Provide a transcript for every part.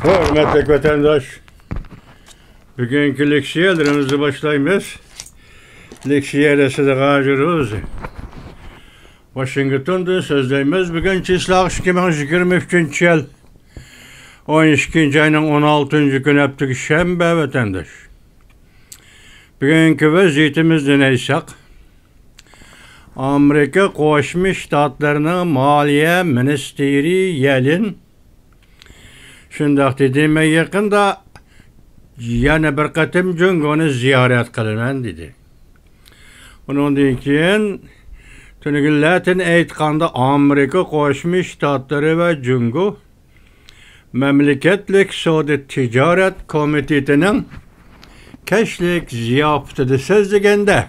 Hürmetli vatandaş, bugünkü leksiyalarımızı başlayımız. Leksiyada size gajırız. Washington'da sözleyimiz bugün çislaq 2023 yıl 12. ayının 16. günü yaptık şembe vatandaş. Bugünkü vaziyetimiz neysek? Amerika Qo'shma Shtatlarının Maliye Ministeri Yellen shundoq dedi, yaqinda yana bir qatim Jungoni ziyorat qilaman dedi. Undan keyin tungilatin aytganda Amerika Qo'shma Shtatlari va Jungo Mamlakatlik Savdo tijorat komitetining kashlik ziyofatida so'zlaganda,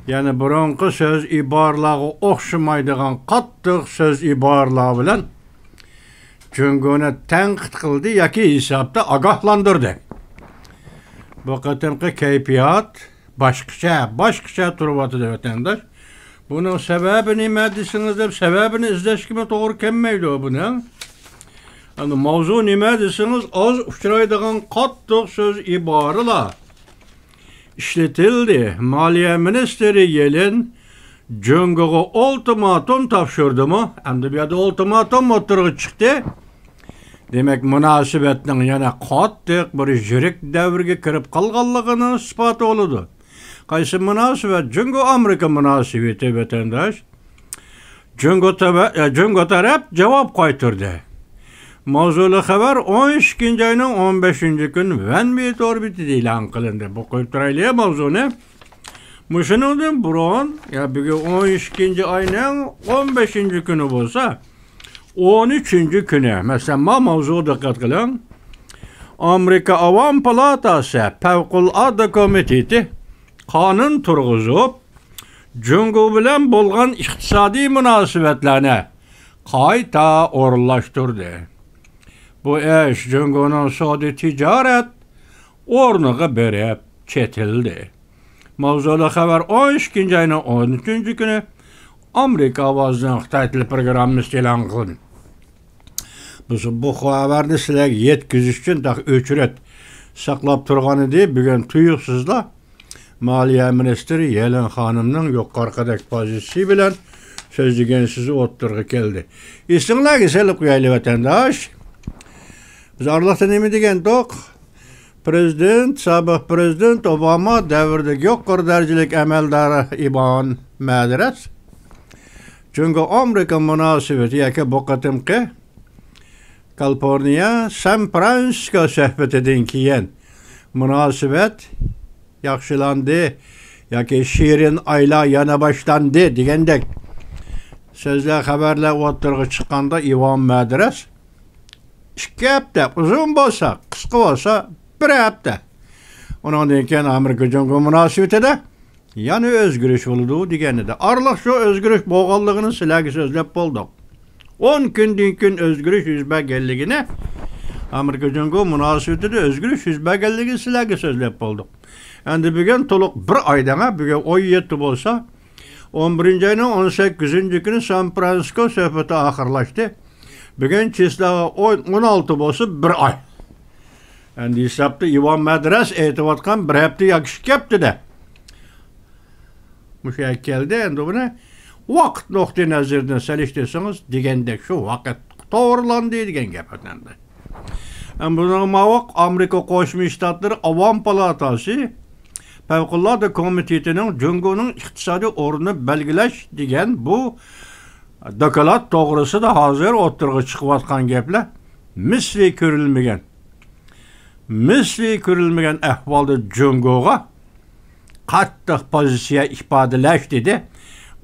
yani burunqi söz iboralari o'xshamaydigan qattiq söz iboralari bilan Jungoni tanqid qildi yoki hisobda ogohlantirdi. Bu qatimqi kayfiyat boshqacha turyapti vatandosh. Buning sababi nima desiniz deb sababini izlashga to'g'ri kelmaydi buning. Ana mavzu nima desiniz, oz uchraydigan qattiq söz iboralar işletildi. Maliye Ministeri Yellen Jungo'ga ultimatum topshirdi mi? Endi bu yerda ultimatum o'tirg'i chiqdi. Demek münasebetinin yana qattiq bir yirik davrga kirib qolganligini isboti bo'ldi. Qaysi münasebet? Jungo Amerika münasebeti vatandaş. Jungo taraf javob qaytardi. Mavzuli xabar 12. ayının 15. gün Vanbet orbitida e'lon qilindi. Bu qo'yib turaylik mavzuni. Mushuningdan burun, ya bugun 12. ayının 15. günü bo'lsa, 13. günü, mesela mavzuga diqqat qiling. Amerika Avam Palatasi Favqulodda komiteti qonun turg'izib, Jungo bilan bo'lgan iqtisodiy munosabatlarni qayta o'rinlashtirdi. Bu ish Jungoning savdo tijorat o'rniga berib chetildi. Mavzuli xabar 12. ayının 13. günü Amerika ovozining Xitoy tili programmasi e'lon qildi. Biz bu xabarni sizlarga yetkazish uchun o'chirat saqlab turgan edi. Bugun tuyuqsizlar Maliye Ministeri Yellen xonimning yuqoridagi pozitsiyasi bilan so'zlagan so'zi o'ttirg'i keldi. Esinglarga solib qo'yaylik vatandosh. Biz Arlaqda nima degandik? Sobiq prezident Obama davridagi yuqori darajalik amaldori Ibon Madras Jungo Amerika munosabati yoki bu qatimqi Kaliforniya San Fransisko suhbatidan keyin munosabat yaxshilandi yoki shirin aylar yana boshlandi degandek so'zlar xabarlar o'tirg'i chiqqanda Ibon Madras 2 hafta uzun bo'lsa, qisqa bo'lsa 1 hafta. Ondan keyin Amerika Jungo munosabatida yana o'zgarish bo'ldi degan edi. Arliq shu o'zgarish bo'lganligini sizlarga so'zlab bo'ldik. 10 kundan keyin o'zgarish yuz berganligini, Amerika Jungo munosabatida o'zgarish yuz berganligini sizlarga so'zlab bo'ldik. Endi bugun to'liq 1 oydan, bugun 17 bo'lsa, 11. ayning 18. kuni San Fransisko suhbati oxirlashdi. Bugün çislağı 16 bo'lsa 1 ay. Endi hisobda Ibon Madras aytayotgan 1 hafta yakışık yaptı-da. Muşa keldi, endi buni vaqt nuqtai nazaridan solishtirsangiz degandek shu vaqt to'g'rilandi degan gap endi. Buning mavq Amerika Qo'shma Shtatlari Avam Palatasi Favqulodda komitetining Jungoning iqtisodiy o'rnini belgilash degan bu doklad to'g'risida hozir o'tirg'i chiqayotgan gaplar misli ko'rilmagan ahvolda Jungoga qattiq pozitsiya ifodalash dedi.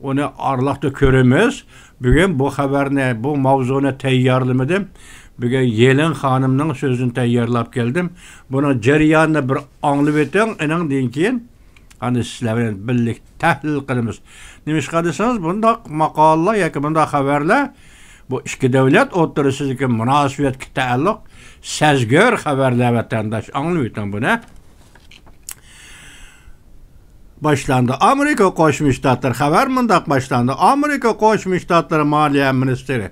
Uni Arlaqda ko'ramiz. Bugun bu xabarni, bu mavzuni tayyorlamadim. Bugun Yellen xonimning so'zini tayyorlab keldim. Buni jarayonni bir anglab o'ting, undan keyin hani sizlar bilan birlik tahlil qilamiz. Nima desangiz, bundaq maqolalar yoki bundaq xabarlar bu ikki davlat o'rtasidagi munosabatga taalluq sazgor xabarlar vatandosh anglayotgan buni. Başlandı. Amerika Qo'shma Shtatlari xabar mundaq başlandı. Amerika Qo'shma Shtatlari Maliye Ministeri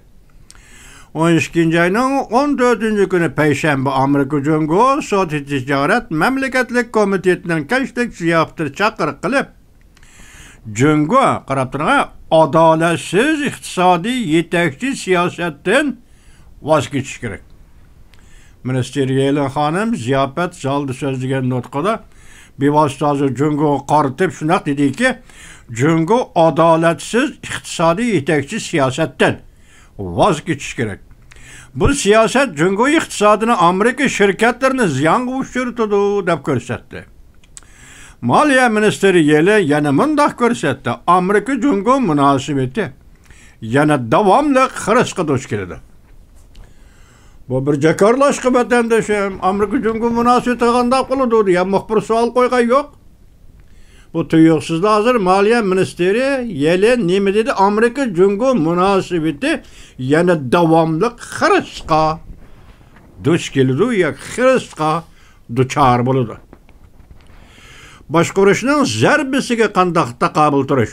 12 ayının 14 günü Peşembe Amerika Cumhuriyeti Siyasi Ticaret Memleketlik Komiteti'nin keşlik ziyaftır çakır kılıp Cumhuriyeti qaraptırına adaletsiz iktisadi yetekçi siyasetten vazgeçiş gerek. Minister Yellen Hanım ziyafet zaldı sözlügen notqada bir vasıtası Cumhuriyeti qarıtıp şunak dedi ki Cumhuriyeti adaletsiz iktisadi yetekçi siyasetten vazgeçiş gerek. Bu siyaset Cumhuriyeti iktisadını Amerika şirketlerini ziyan uçurtudu dep görsetti. Maliye Ministeri Yellen yana mundaq görsetti. Amerika Cumhuriyeti münasibeti yana davamlı xırısqa duç keldi. Bu bir jakarlaşqı vatandaşım. Amerika Cumhuriyeti münasibeti qandaq qılıdı diye muxbir sual qoyğan yok. Bu tuyuqsuzda hazır Maliye Ministeri Yellen nime dedi? Amerika Cumhuriyeti münasibeti yana davamlı xırısqa duç keldi ya xırısqa duçar boludu. Başquruşning zarbisiga qandaq taqabul turish.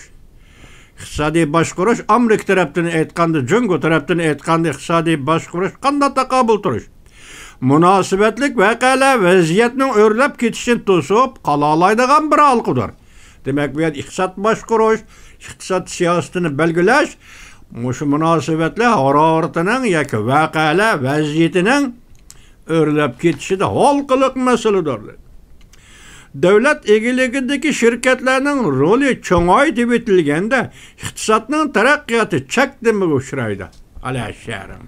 İqtisodiy başqurush Amerika tarafdan aytganda, Cumhuriyet tarafdan aytganda iqtisodiy başqurush qanday taqabul turish. Münasibetlik vaqalar vaziyatning o'rlab ketishini to'sib qalalaydigan bir halqidir. Demak, bu iqtisod başqurush, iqtisod siyosatini belgilash, shu munosabatlar haroratining yoki vaqalar vaziyatining o'rlab ketishida halqiliq masaladir. Devlet egeligideki şirketlerinin rolü çoğaytib etilgende iqtisodning taraqqiyoti chakdimiga uchraydi. Alaşşehrin.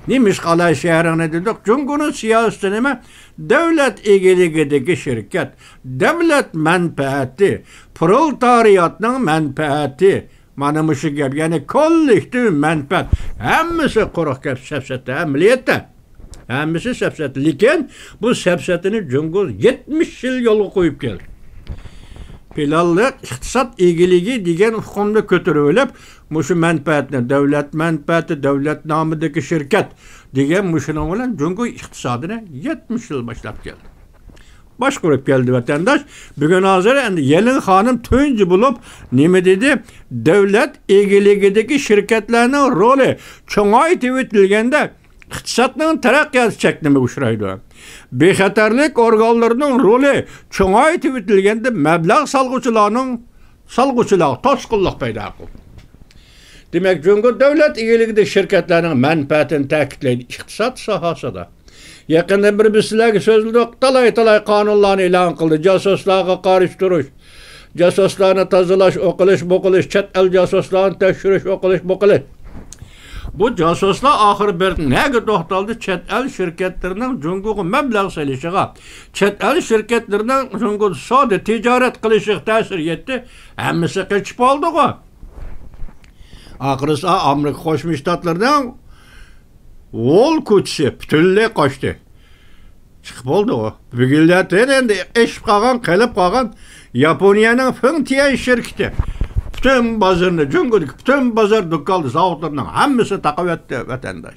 Neymiş Alaşşehrin ne dedik? Cumhuriyet siyaseti nima? Devlet egeligideki şirket, devlet menfaati, proletariyatning menfaati, mana mushu gap, yani kollektiv menfaat. Hammasi quruq gap siyosatda, amaliyotda. Hemisi sepset. Lekin bu sepsetini Cumhuriyet 70 yıl yolu koyup geldi. Planlı iktisat ilgiligi degan hukumda kötürülüp muşu menfaatini, devlet menfaati, devlet namideki şirket degan muşunun olan Cumhuriyet iktisadına 70 yıl başlap geldi. Başkurup geldi vatandaş. Bugün hazır endi Yellen Hanım tönci bulup nime dedi? Devlet ilgiligideki şirketlerinin rolü çoğaytib etilgende iqtisodning taraqqiyoti cheknimiga uchraydi. Bexatarlik organlarining roli cho'ngaytib etilganda mablag' salg'uvchilar toshqinlik paydo qildi. Demak, Cumhuriyet davlat egeligidagi shirkatlarning manfaatini ta'kidlaydi iqtisod sohasida. Yaqinda bir bizlarga so'zladik, talay qonunlarni e'lon qildi. Josuslarga qarshi turish, josuslarni tozalash, o'qilish, bo'qilish, chet el josuslarni tekshirish, o'qilish, bo'qilish. Bu casuslar ahir bir nega to'xtaldi? Chet el şirketlerinin Cumhuriyet'e mablag' solishiga, chet el şirketlerinin Cumhuriyet savdo tijorat qilishiga ta'sir etdi. Hammasi qochib qoldi-ku. Oxirisi Amerika Qo'shma Shtatlaridan Wall kuchisi butunlay qochdi. Chiqib qoldi-ku. Bugunlar endi ish qilib qolgan Yaponiyaning Fengtian şirketi. Bütün bazarını, Cumhuriyet bütün bazar dükkanlı zavodlarının hemmisi takip etti vatandaş.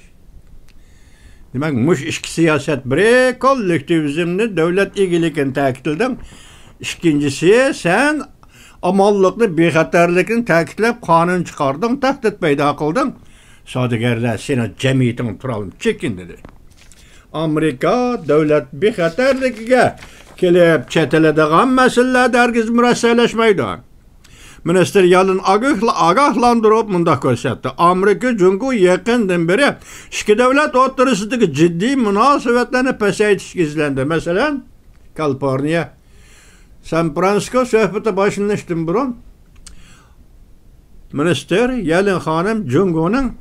Demek muş işki siyaset biri kollektivizmni, devlet ilgilikini ta'kidlading. İkincisi sen amallıkni, bexatarlikni ta'kidlab qonun chiqarding, tahdid paydo qilding. Savdogarlar seni jamiyating turalım chekin dedi. Amerika devlet bexatarligiga kelib chetiladigan masalalarda hargiz murassiyalashmaydi. Minister Yellen agahlandırıp mundaq ko'rsatdi. Amerika Cumhuriyeti yaqindan beri ikki davlat o'rtasidagi ciddi münasebetlerini pasaytishga izlandi. Masalan, Kaliforniya, San Fransisko suhbati boshlanishdan burun Minister Yellen Hanım Cumhuriyetning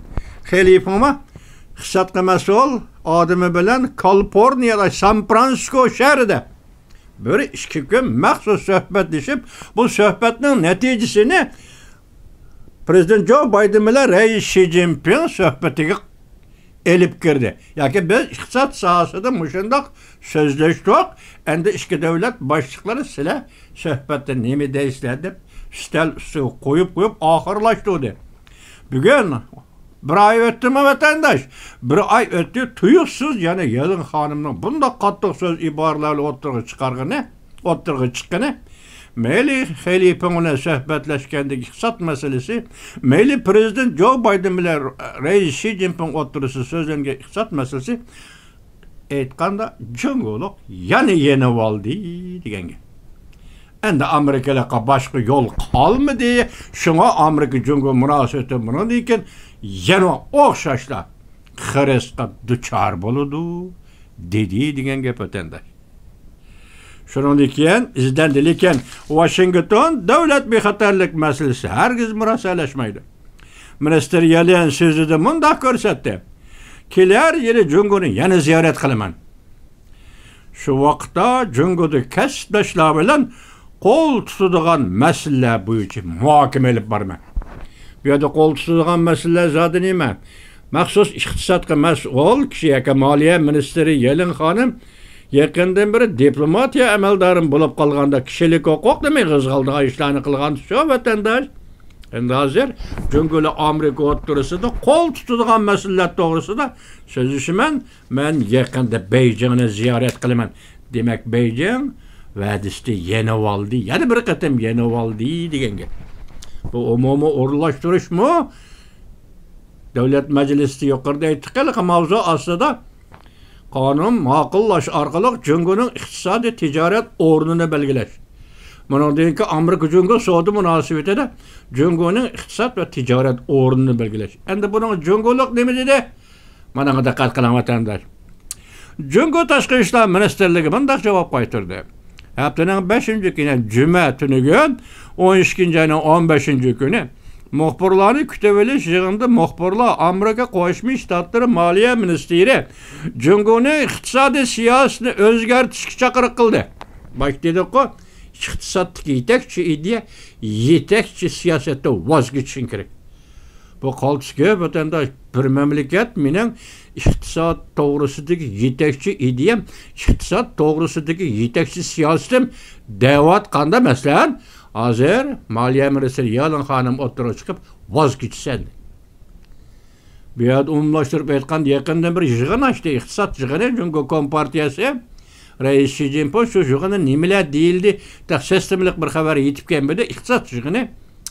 xilifama iqtisodga mas'ul odami bilan Kaliforniyada San Fransisko shahrida bir ikki kun maxsus suhbatlashib, bu suhbatning natijasini Prezident Joe Biden bilan Rais Xi Jinping suhbatiga elib kirdi. Yoki biz iqtisod sohasida mushundoq so'zlashdik. Endi ikki davlat boshliqlari sizlar suhbatda nima deysizlar deb stal ustiga qo'yib oxirlashdi. Bugun bir ay o'tdimi vatandaş? Bir ay o'tdi, tuyuqsiz yana Yellen Hanımning bunday qattiq so'z iboralarni o'ttirg'i chiqqani Meyli Xelipe'nin söhbetleşkendeki iqtisat meselesi, meyli Prezident Joe Biden bilen Reis Xi Jinping oturusu sözlengen iqtisat meselesi aytkanda jüngoluk yani yeni oldu degenge. Endi Amerikalıqa başka yol kalmadı. Şuna Amerika jüngol münasebeti buna deyken yana oxşaşla xeresqa duçar boludu dedi degen gep ötende. Şunundiken izlendiliken Washington devlet bexatarlik meselesi hergiz müraseleşmeydi. Minister Yellen sözüde mundaq görsetdi. Keler yeri jüngoni yana ziyaret kılaman. Şu vaqtda jüngodu kesipleşler bilen kol tutadigan mesele boyunca muhakeme edip barman. Bu yerda kol tutadigan mesele zaten nima? Maxsus iqtisodga mas'ul kishi yaka Moliya ministri Yellen xonim yaqindan beri diplomatiya amaldori bo'lib qolganda kishilik huquq demay g'izg'aldigan ishlarni qilgan shu vatandosh. Endi hozir junguli Amerika o'rtasida qo'l tutadigan masalalar to'g'risida so'zlashiman. Men yaqinda Beijingni ziyorat qilaman. Demak Beijing va'dasida yana oldi. Yana bir qatam yana oldi deganga. Bu umumiy o'rinlashtirishmi? Devlet Meclisi yukarıda aytdıqı mavzu aslında qonun ma'qullash orqali jungning iqtisodiy tijorat o'rnini belgilash. Bundan keyin Amerika jungo savdo munosabatida jungning iqtisod va tijorat o'rnini belgilash. Endi buning jungoliq nima dedi? Mana diqqat qiling vatandosh. Jungo tashqi ishlar ministrligi bunday javob qaytardi. Haftaning 5-kuni juma tuniga 12-oyning 15-kuni muxbirlarni kütüveliş yığında muxbirlar Amerika Qo'shma Shtatlar Moliya ministri jungoni iqtisodiy siyosatni o'zgartirishga chaqiriq qildi. Baş dedik-ku, iqtisodning yetakchi siyosatda voz kechishing kerak. Bu qaltishga vatandosh bir mamlakat mening iqtisod to'g'risidagi yetakchi ideyam, iqtisod to'g'risidagi yetakchi siyosatim da'vat qanda masalan hozir Moliya ministri Yellen xonim o'tirib chiqib voz kechsan. Bu yerda umumlashtirib aytganda yaqindan bir yig'in ochdi, iqtisod yig'ini Jungo Kompartiyasi Reis Xi Jinping shu yig'ini nimalar deyildi, sistemlik bir xabar yetib kelmadi. Iqtisod yig'ini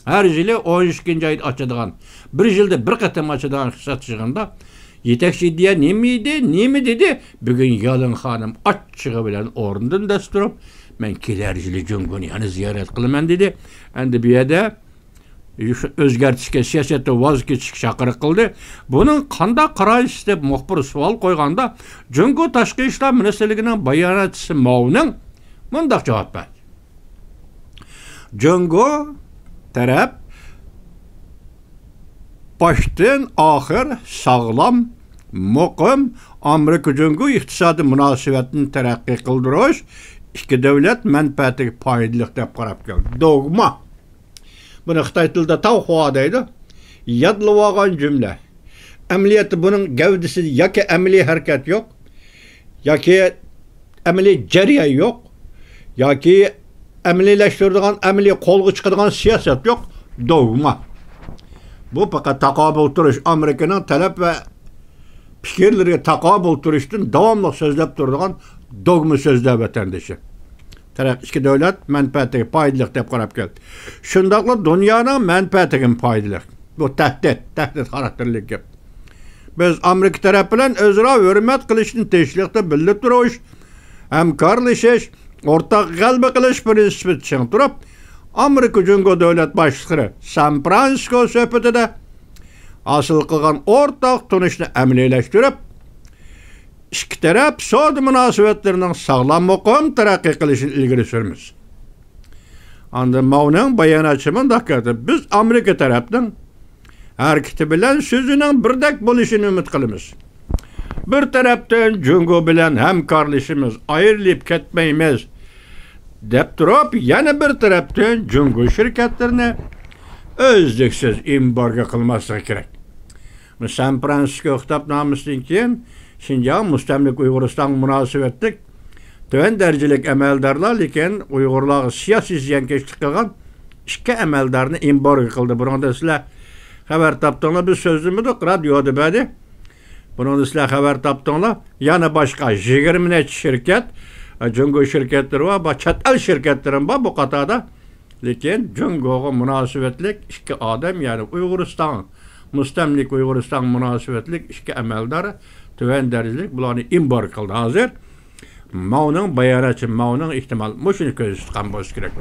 her yili 12-oyda ochadigan, bir yilda bir qatam ochadigan iqtisod yig'inda yetakchi ideya nima dedi? Bugun Yellen xonim ochchig'i bilan o'rnidan dasturib men kelar yili jungoni yana ziyorat qilaman dedi. Endi bu yerda o'zgartirishga siyosatda voz kechishga chaqiriq qildi. Buning qanday qaraysiz deb muxbir savol qo'yganda Jungo tashqi ishlar ministrligining bayonotchisi Mouning bunday javob berdi. Jungo taraf başdan oxir sog'lom, muqim Amerika Jungo iqtisodiy munosabatni taraqqiy qildirish ikki davlat manfaatiga foydali deb qarab keldi. Dogma. Buni Xitoy tilida tavhua deydi. Yodlab olgan jumla. Amaliyotda buning gavdasida yoki amaliy harakat yo'q, yoki amaliy jarayon yo'q, yoki amaliylashtiradigan, amaliy qo'lga chiqadigan siyosat yo'q. Dogma. Bu faqat taqobil turish, Amerikaning talab va fikrlariga taqobil turishdan davomli so'zlab turadigan dogma so'zlar vatandoshi. Taraf ikki davlat manfaatiga foydali deb qarab keldi. Shundaqla dunyoning manfaatiga foydali. Bu tahdid xarakterli gap. Biz Amerika taraf bilan o'zaro hurmat qilishni tezlikda bilib turish, hamkorlashish, o'rtaq g'alaba qilish prinsipi chiqib turib, Amerika Jungo davlat boshlig'i San Fransisko suhbatida asıl qilgan o'rtaq tunishni amaliylashtirib, ikki taraf savdo munosabatlarining sog'lom muqim taraqqiy qilishini ilgari suramiz. Anda Mouning bayonotchi bunday dedi. Biz Amerika tarafdan harakati bilan so'zining birdek bo'lishini umid qilamiz. Bir tarafdan Jungo bilan hamkorlashimiz, ayrilib ketmaymiz deb turib, yana bir tarafdan Jungo shirkatlarini o'zliksiz embargo qilmasligi kerak. San Fransisko xitobnomasidan keyin Şinjan mustamlik Uyg'uriston munosabatlik tuvan darajalik amaldorlar lekin Uyg'urlarga siyosiy ziyonkashlik qilgan ikki amaldorni embargo qildi. Bunda sizlar xabar topdinglar, biz so'zlamadik, radioda badi. Bunda sizlar xabar topdinglar, yana boshqa 20 shirkat, Jungo shirkatlari va chet el shirkatlari bor bu qatorda Lekin Jungoga münasibetlik iki adam, yani Uyg'uriston, mustamlik Uyg'uriston münasibetlik iki amaldor tüven dereclik bularni imbor qildi. Hozir Mauning bayarachi, Mauning ihtimal mushuni ko'z tutgan bo'lish kerak.